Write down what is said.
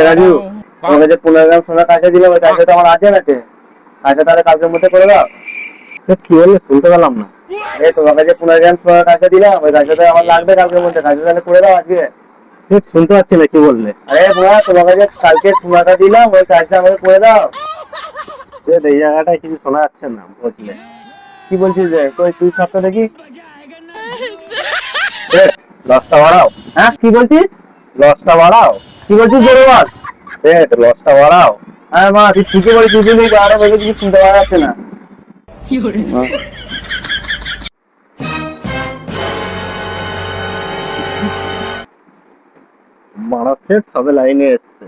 রাজু, তোমাকে যে 15 গ্রাম সোনা কাঁচা দিলাম, ওই কাঁচা তো আমার আছে নাকি? কাঁচা তাহলে কালকের মধ্যে করে দাও। কি বললে শুনতে পেলাম না। তোমাকে যে 15 গ্রাম সোনা কাঁচা দিলাম, ওই কাঁচাটা আমার লাগবে কালকের মধ্যে, কাঁচা তাহলে করে দাও আজকে। শুনতে পাচ্ছি না, কি বললে? তোমাকে যে কালকে সোনাটা দিলাম, ওই কাজটা আমাকে করে দাও। এই জায়গাটায় কিছু শোনা যাচ্ছে না বুঝলে। কি বলছিস রে? তুই সবটা দেখি। লসটা বাড়াও। হ্যাঁ, কি বলছিস? লসটা বাড়াও। কি বলছিস জোরে বল। লসটা বাড়াও। হ্যাঁ মা, তুই ঠিকই বলছিস, তুই আরো বলে কিছু শুনতে পাওয়া যাচ্ছে না। মারা সেট সবে লাইনে এসছে।